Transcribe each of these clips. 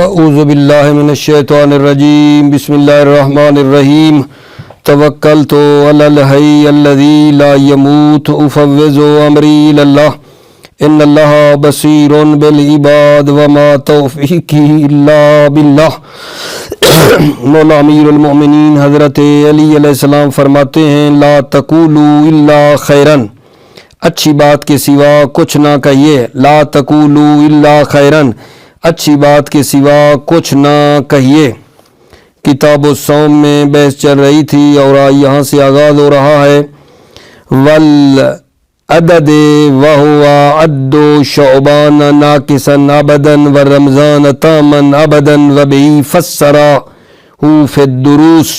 اعوذ باللہ من الشیطان الرجیم بسم اللہ الرحمن الرحیم توکلت علی الحی الذی لا یموت افوض امری الی اللہ ان اللہ بصیر بالعباد وما توفیقی الا باللہ۔ مولا امیر المؤمنین حضرت علی علیہ السلام فرماتے ہیں لا تقولوا الا خیرا، اچھی بات کے سوا کچھ نہ کہیے۔ لا تقولوا الا خیرا، اچھی بات کے سوا کچھ نہ کہیے۔ کتاب الصوم میں بحث چل رہی تھی اور یہاں سے آغاز ہو رہا ہے والعدد وهو عد شعبان ناقصا ابدا ورمضان تاما ابدا وبه فسره في الدروس۔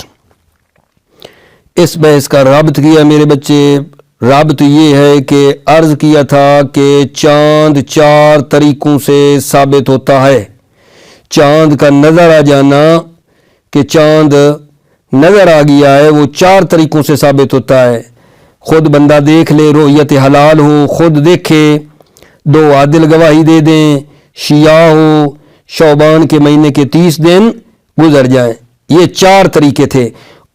اس بحث کا رابط کیا میرے بچے، رابط یہ ہے کہ عرض کیا تھا کہ چاند 4 طریقوں سے ثابت ہوتا ہے۔ چاند کا نظر آ جانا کہ چاند نظر آ گیا ہے وہ 4 طریقوں سے ثابت ہوتا ہے۔ خود بندہ دیکھ لے، رؤیت حلال ہو، خود دیکھے، 2 عادل گواہی دے دیں، شیعہ ہو، شعبان کے مہینے کے 30 دن گزر جائیں، یہ 4 طریقے تھے۔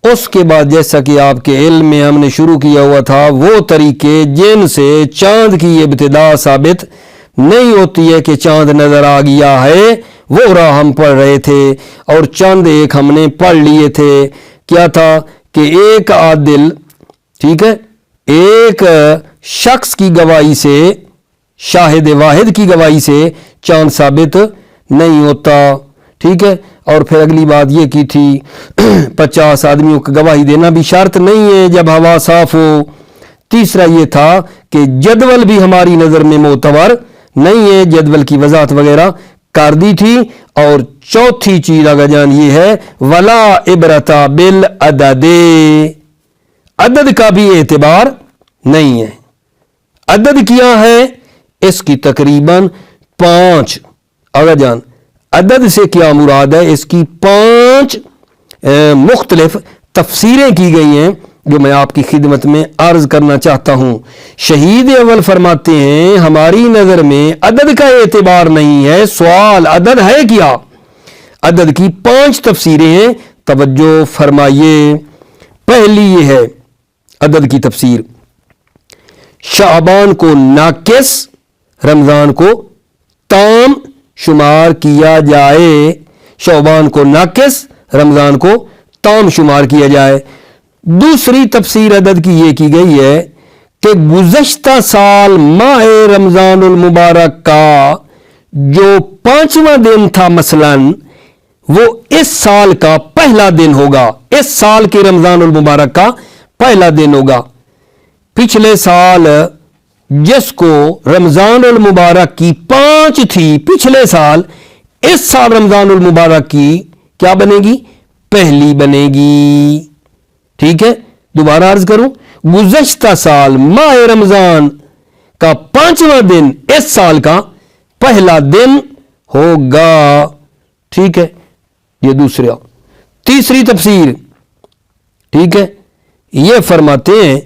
اس کے بعد جیسا کہ آپ کے علم میں ہم نے شروع کیا ہوا تھا وہ طریقے جن سے چاند کی ابتدا ثابت نہیں ہوتی ہے کہ چاند نظر آ گیا ہے، وہ راہ ہم پڑھ رہے تھے اور چند ایک ہم نے پڑھ لیے تھے۔ کیا تھا کہ ایک عادل، ٹھیک ہے، ایک شخص کی گواہی سے، شاہد واحد کی گواہی سے چاند ثابت نہیں ہوتا، ٹھیک ہے۔ اور پھر اگلی بات یہ کی تھی 50 آدمیوں کی گواہی دینا بھی شرط نہیں ہے جب ہوا صاف ہو۔ تیسرا یہ تھا کہ جدول بھی ہماری نظر میں معتبر نہیں ہے، جدول کی وضاحت وغیرہ کر دی تھی۔ اور چوتھی چیز آگا جان یہ ہے ولا عبرت بالعدد، عدد کا بھی اعتبار نہیں ہے۔ عدد کیا ہے؟ اس کی تقریباً 5 آگا جان عدد سے کیا مراد ہے، اس کی 5 مختلف تفسیریں کی گئی ہیں جو میں آپ کی خدمت میں عرض کرنا چاہتا ہوں۔ شہید اول فرماتے ہیں ہماری نظر میں عدد کا اعتبار نہیں ہے، سوال عدد ہے کیا؟ عدد کی 5 تفسیریں ہیں، توجہ فرمائیے۔ پہلی یہ ہے عدد کی تفسیر، شعبان کو ناقص، رمضان کو تام شمار کیا جائے، شعبان کو ناقص، رمضان کو تام شمار کیا جائے۔ دوسری تفسیر عدد کی یہ کی گئی ہے کہ گزشتہ سال ماہ رمضان المبارک کا جو 5واں دن تھا مثلاً وہ اس سال کا پہلا دن ہوگا، اس سال کے رمضان المبارک کا پہلا دن ہوگا۔ پچھلے سال جس کو رمضان المبارک کی 5 تھی پچھلے سال، اس سال رمضان المبارک کی کیا بنے گی؟ پہلی بنے گی، ٹھیک ہے۔ دوبارہ عرض کروں، گزشتہ سال ماہ رمضان کا 5واں دن اس سال کا پہلا دن ہوگا، ٹھیک ہے۔ یہ دوسرا۔ تیسری تفسیر، ٹھیک ہے، یہ فرماتے ہیں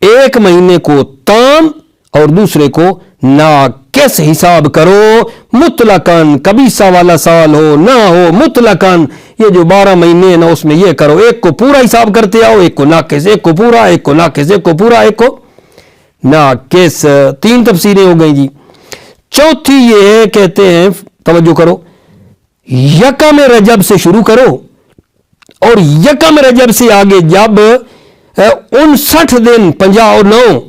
ایک مہینے کو تام اور دوسرے کو ناقص حساب کرو مطلقاً، کبھی سوالا سال ہو نہ ہو، مطلقاً یہ جو 12 مہینے ہیں نا اس میں یہ کرو، ایک کو پورا حساب کرتے آؤ، ایک کو ناقص، ایک کو پورا، ایک کو ناقص، ایک کو پورا، ایک کو ناقص۔ 3 تفسیریں ہو گئیں جی۔ چوتھی یہ ہے، کہتے ہیں توجہ کرو، یکم رجب سے شروع کرو اور یکم رجب سے آگے جب 59 دن 59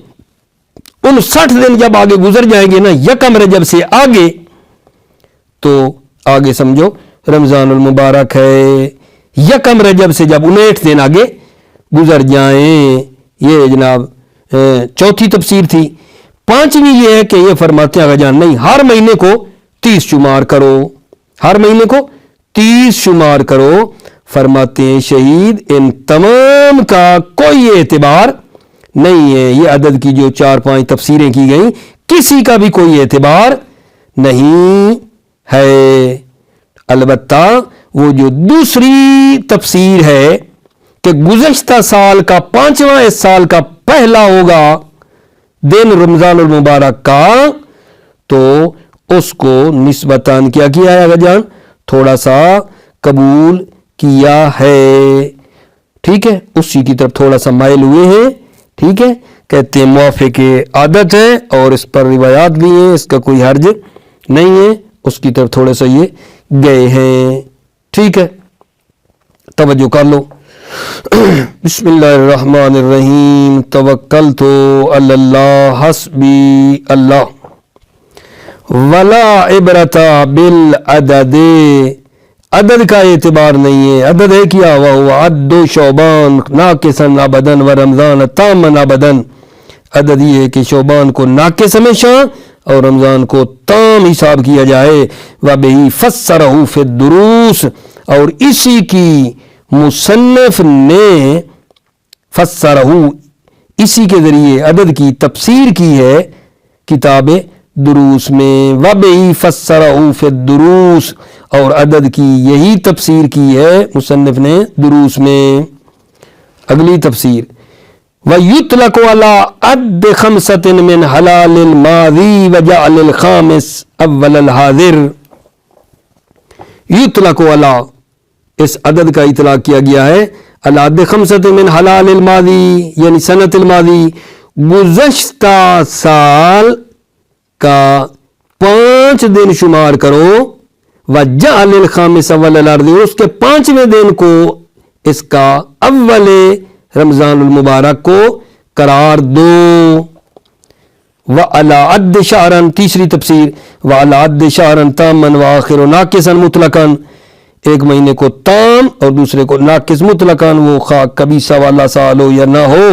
دن جب آگے گزر جائیں گے نا یکم رجب سے آگے، تو آگے سمجھو رمضان المبارک ہے۔ یکم رجب سے جب 59 دن آگے گزر جائیں، یہ جناب چوتھی تفسیر تھی۔ 5ویں یہ ہے کہ یہ فرماتے ہیں آگا جان نہیں، ہر مہینے کو 30 شمار کرو، ہر مہینے کو 30 شمار کرو۔ فرماتے ہیں شہید ان تمام کا کوئی اعتبار نہیں ہے، یہ عدد کی جو 4-5 تفسیریں کی گئیں کسی کا بھی کوئی اعتبار نہیں ہے۔ البتہ وہ جو دوسری تفسیر ہے کہ گزشتہ سال کا 5واں اس سال کا پہلا ہوگا دن رمضان المبارک کا، تو اس کو نسبتاً کیا کیا ہے جان، تھوڑا سا قبول کیا ہے، ٹھیک ہے، اسی کی طرف تھوڑا سا مائل ہوئے ہیں، ٹھیک ہے. کہتے ہیں موافق عادت ہے اور اس پر روایات بھی ہیں، اس کا کوئی حرج نہیں ہے، اس کی طرف تھوڑا سا یہ گئے ہیں، ٹھیک ہے. توجہ کر لو. بسم اللہ الرحمن الرحیم. توکلت علی اللہ حسبی اللہ ولا عبرت بالعدد. عدد کا اعتبار نہیں ہے. عدد ہے کیا؟ وہ عد شعبان ناقصا ابدا و رمضان تاما ابدا. عدد یہ ہے کہ شعبان کو ناقص ہمیشہ اور رمضان کو تام حساب کیا جائے. وبہ فسرہ فی الدروس، اور اسی کی مصنف نے فسرہ، اسی کے ذریعے عدد کی تفسیر کی ہے کتاب دروس میں. وبہ فسرہ فی الدروس، اور عدد کی یہی تفسیر کی ہے مصنف نے دروس میں. اگلی تفسیر وَيُطْلَقُ عَلَىٰ عَدِّ خَمْسَةٍ مِّنْ حَلَالِ الْمَاضِي وَجَعْلِ الْخَامِسِ اول الحاضر. یطلق علی، اس عدد کا اطلاق کیا گیا ہے علی عد خمسۃ من حلال الماضی، یعنی سنت الماضی، گزشتہ سال کا 5 دن شمار کرو. وجعل الخامس اول الارض، اس کے 5ویں دن کو اس کا اول رمضان المبارک کو قرار دو. وعلی عد شہرن، تیسری تفسیر وعلی عد شہرن تاما وآخر ناقصا مطلقا، ایک مہینے کو تام اور دوسرے کو ناقص مطلقاً، وہ خواہ کبیسہ والا سال ہو یا نہ ہو،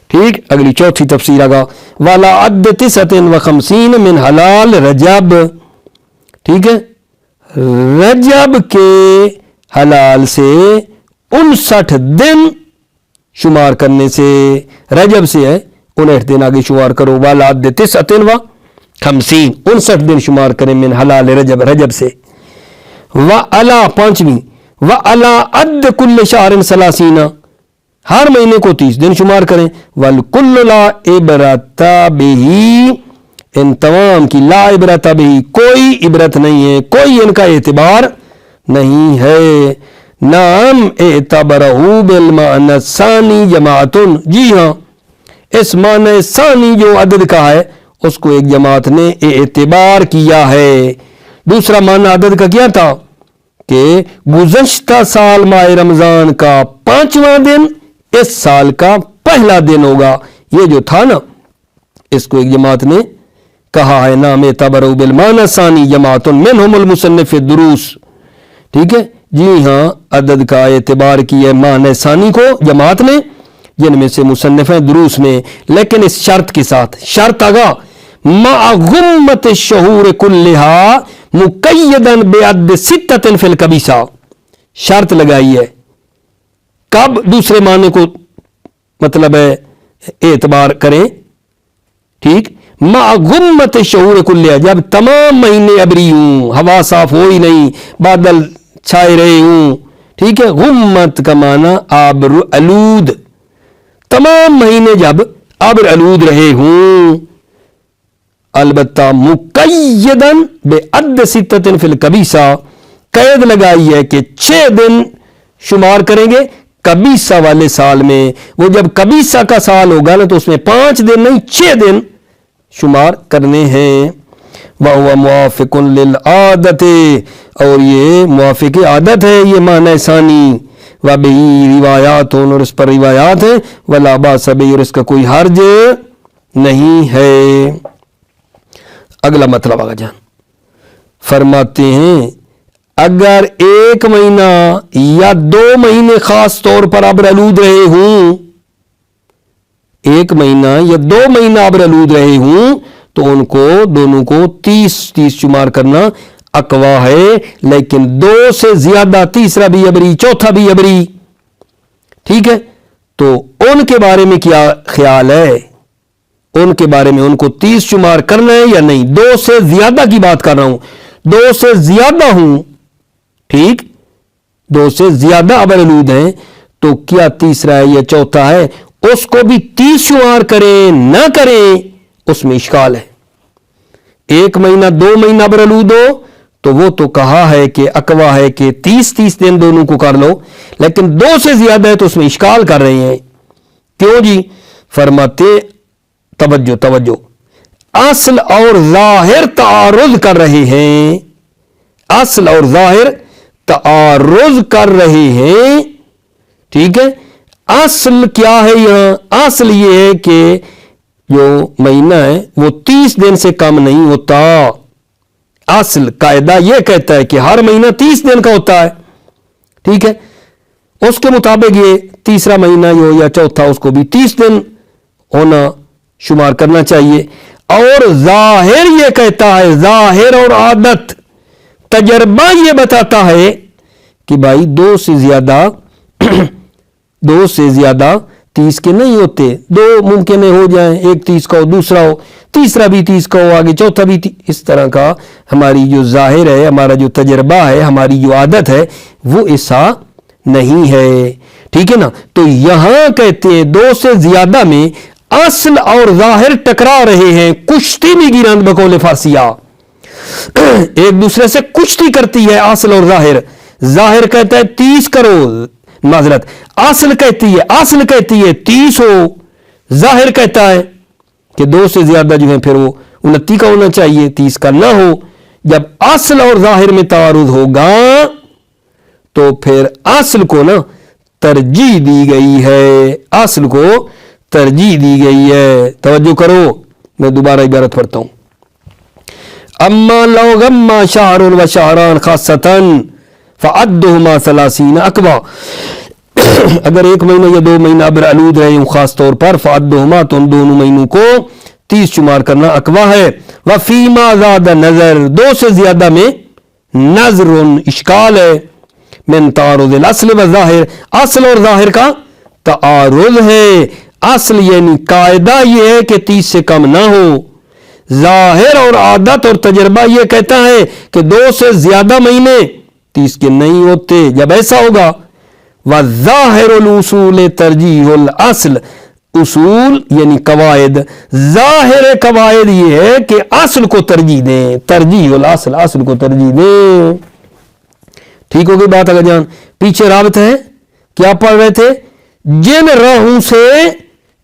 ٹھیک. اگلی چوتھی تفسیر آگا وعلی عد 59 من حلال رجب، ٹھیک ہے، رجب کے حلال سے 59 دن شمار کرنے سے، رجب سے ہے 59 دن آگے شمار کرو. وعلی عد 59 59 دن شمار کریں من حلال رجب، رجب سے. وعلی 5ویں وعلی عد کل شہر 30، ہر مہینے کو 30 دن شمار کریں. والکل لا عبرت بہ، ان تمام کی لا عبرت بہ، کوئی عبرت نہیں ہے، کوئی ان کا اعتبار نہیں ہے. نام اعتبرہ بالمعنی الثانی جماعت، جی ہاں، اس معنی ثانی جو عدد کا ہے اس کو ایک جماعت نے اعتبار کیا ہے. دوسرا معنی عدد کا کیا تھا کہ گزشتہ سال ماہ رمضان کا 5واں دن اس سال کا پہلا دن ہوگا. یہ جو تھا نا، اس کو ایک جماعت نے کہا ہے نام اعتبرہ بالمعنی ثانی جماعت منہم المصنف الدروس، ٹھیک ہے. جی ہاں، عدد کا اعتبار کیا معنی ثانی کو جماعت نے، جن میں سے مصنف ہیں دروس میں، لیکن اس شرط کے ساتھ. شرط آگا مع غمت الشہور کلہا مقیدا بعد 6 فی الکبیسہ، شرط لگائی ہے. کب دوسرے معنی کو مطلب ہے اعتبار کریں، ٹھیک. مع غمت الشہور کلہا، جب تمام مہینے ابری ہوں، ہوا صاف ہو ہی نہیں، بادل چھائے رہے ہوں، ٹھیک ہے. غمت کا معنی آبر آلود، تمام مہینے جب آبر آلود رہے ہوں. البتہ مقیداً بعد 6 فی الکبیسہ، قید لگائی ہے کہ 6 دن شمار کریں گے کبیسہ والے سال میں. وہ جب کبیسہ کا سال ہوگا نا تو اس میں 5 دن نہیں 6 دن شمار کرنے ہیں. وَهُوَ مُوَافِقٌ لِلْعَادَةِ، اور یہ موافق عادت ہے یہ معنی ثانی. وَبِهِ روایات، اور اس پر روایات ہیں. وَلَا بَأْسَ بِهِ، اور اس کا کوئی حرج نہیں ہے. اگلا مطلب آگا جان فرماتے ہیں اگر 1 مہینہ یا 2 مہینے خاص طور پر ابرآلود رہے ہوں، 1 مہینہ یا 2 مہینہ ابرآلود رہے ہوں تو ان کو دونوں کو 30 شمار کرنا اقوا ہے. لیکن 2 سے زیادہ، تیسرا بھی ابری، چوتھا بھی ابری، ٹھیک ہے، تو ان کے بارے میں کیا خیال ہے؟ ان کے بارے میں ان کو 30 شمار کرنا ہے یا نہیں؟ 2 سے زیادہ کی بات کر رہا ہوں، 2 سے زیادہ ہوں، ٹھیک، 2 سے زیادہ ابرآلود ہیں تو کیا تیسرا ہے یا چوتھا ہے؟ اس کو بھی 30 شمار کریں نہ کریں اس میں اشکال ہے. 1 مہینہ 2 مہینہ ابرآلود ہو تو وہ تو کہا ہے کہ اقوا ہے کہ 30 دن دونوں کو کر لو، لیکن 2 سے زیادہ ہے تو اس میں اشکال کر رہے ہیں. کیوں جی؟ فرماتے توجہ اصل اور ظاہر تعارض کر رہے ہیں، اصل اور ظاہر تعارض کر رہے ہیں. ٹھیک ہے، اصل کیا ہے یہاں؟ اصل یہ ہے کہ جو مہینہ ہے وہ 30 دن سے کم نہیں ہوتا. اصل قاعدہ یہ کہتا ہے کہ ہر مہینہ 30 دن کا ہوتا ہے. ٹھیک ہے، اس کے مطابق یہ تیسرا مہینہ ہو یا چوتھا اس کو بھی 30 دن ہونا شمار کرنا چاہیے. اور ظاہر یہ کہتا ہے، ظاہر اور عادت تجربہ یہ بتاتا ہے کہ بھائی 2 سے زیادہ 30 کے نہیں ہوتے. 2 ممکن ہو جائیں، ایک 30 کا ہو، دوسرا ہو، تیسرا بھی 30 کا ہو، آگے چوتھا بھی اس طرح کا. ہماری جو ظاہر ہے، ہمارا جو تجربہ ہے، ہماری جو عادت ہے وہ ایسا نہیں ہے. ٹھیک ہے نا؟ تو یہاں کہتے ہیں 2 سے زیادہ میں اصل اور ظاہر ٹکرا رہے ہیں. کشتی بھی گیرند بقول فارسیہ، ایک دوسرے سے کشتی کرتی ہے اصل اور ظاہر. ظاہر کہتا ہے 30 کرو، معذرت، اصل کہتی ہے 30 ہو. ظاہر کہتا ہے کہ 2 سے زیادہ جو ہے پھر وہ 29 کا ہونا چاہیے، 30 کا نہ ہو. جب اصل اور ظاہر میں تعارض ہوگا تو پھر اصل کو نا ترجیح دی گئی ہے، اصل کو ترجیح دی گئی ہے. توجہ کرو، میں دوبارہ عبارت پڑھتا ہوں. اما لو غما شہر و شہران خاصتاً فعدہما 30 اقوا، اگر 1 مہینہ یا 2 مہینہ برآلود رہے ہوں خاص طور پر، فعدہما تو ان دونوں مہینوں کو 30 شمار کرنا اقوا ہے. وفیما زاد نظر، 2 سے زیادہ میں نظر اشکال ہے. من تعارض الاصل و ظاہر، اصل اور ظاہر کا تعارض ہے. اصل یعنی قاعدہ یہ ہے کہ 30 سے کم نہ ہو. ظاہر اور عادت اور تجربہ یہ کہتا ہے کہ 2 سے زیادہ مہینے 30 کے نہیں ہوتے. جب ایسا ہوگا وظاہر الاصول ترجیح الاصل، اصول یعنی قواعد، ظاہر قواعد یہ ہے کہ اصل کو ترجیح دیں، ترجیح الاصل، اصل کو ترجیح دیں. ٹھیک ہو گئی بات؟ اگر جان پیچھے رابط ہے، کیا پڑھ رہے تھے؟ جن راہوں سے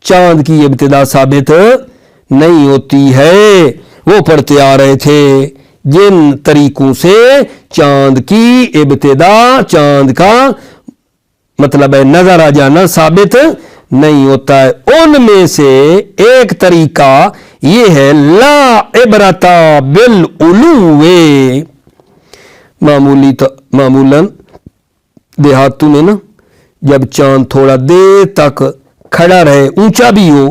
چاند کی ابتدا ثابت نہیں ہوتی ہے وہ پڑھتے آ رہے تھے. جن طریقوں سے چاند کی ابتدا، چاند کا مطلب ہے نظر آ جانا ثابت نہیں ہوتا ہے، ان میں سے ایک طریقہ یہ ہے لا عبرت بالعلو. معمولاً دیہاتوں میں نا جب چاند تھوڑا دیر تک کھڑا رہے، اونچا بھی ہو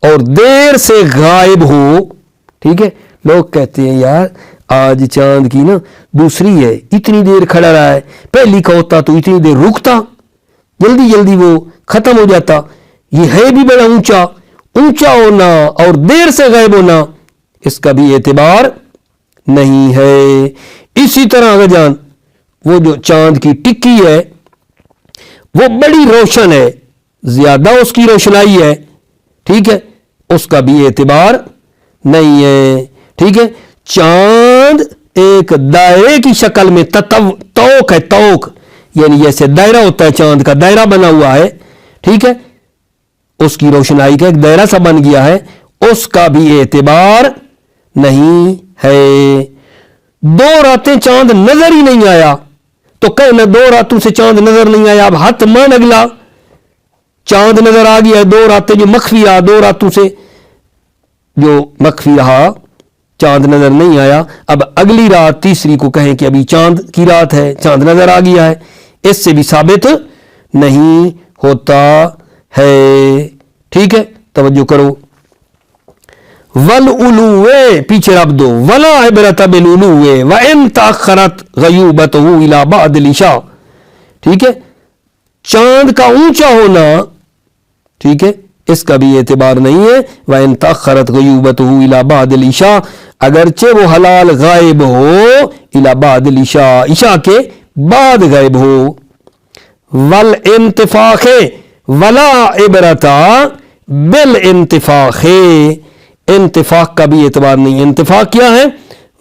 اور دیر سے غائب ہو، ٹھیک ہے، لوگ کہتے ہیں یار آج چاند کی نا دوسری ہے، اتنی دیر کھڑا رہا ہے، پہلی کا ہوتا تو اتنی دیر رکتا، جلدی جلدی وہ ختم ہو جاتا. یہ ہے بھی بڑا اونچا ہونا اور دیر سے غائب ہونا، اس کا بھی اعتبار نہیں ہے. اسی طرح اگر جان وہ جو چاند کی ٹکی ہے وہ بڑی روشن ہے، زیادہ اس کی روشنائی ہے، ٹھیک ہے، اس کا بھی اعتبار نہیں ہے. ٹھیک ہے، چاند ایک دائرے کی شکل میں توق ہے، توق یعنی جیسے دائرہ ہوتا ہے، چاند کا دائرہ بنا ہوا ہے، ٹھیک ہے، اس کی روشنائی کا ایک دائرہ سا بن گیا ہے، اس کا بھی اعتبار نہیں ہے. 2 راتیں چاند نظر ہی نہیں آیا تو کہنا 2 راتوں سے چاند نظر نہیں آیا، اب حتماً اگلا چاند نظر آ گیا ہے. 2 راتیں جو مخفی رہا، 2 راتوں سے جو مخفی رہا چاند نظر نہیں آیا، اب اگلی رات تیسری کو کہیں کہ ابھی چاند کی رات ہے، چاند نظر آ گیا ہے، اس سے بھی ثابت نہیں ہوتا ہے. ٹھیک ہے، توجہ کرو. والعلو، پیچھے رب دو، ولا عبرت بالعلو وان تاخرت غیوبته الى بعد العشاء. ٹھیک ہے، چاند کا اونچا ہونا، ٹھیک ہے، اس کا بھی اعتبار نہیں ہے. وان تاخرت غیوبته الى بعد العشاء، اگرچہ وہ حلال غائب ہو الى بعد العشاء، عشاء کے بعد غائب ہو. والانتفاخ ولا عبرت بالانتفاخ، انتفاق کا بھی اعتبار نہیں. انتفاق کیا ہے؟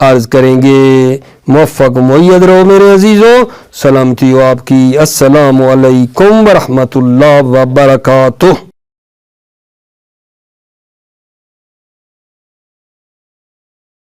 عرض کریں گے۔ موفق معید رہو میرے عزیزوں، سلامتی ہو آپ کی۔ السلام علیکم ورحمۃ اللہ وبرکاتہ۔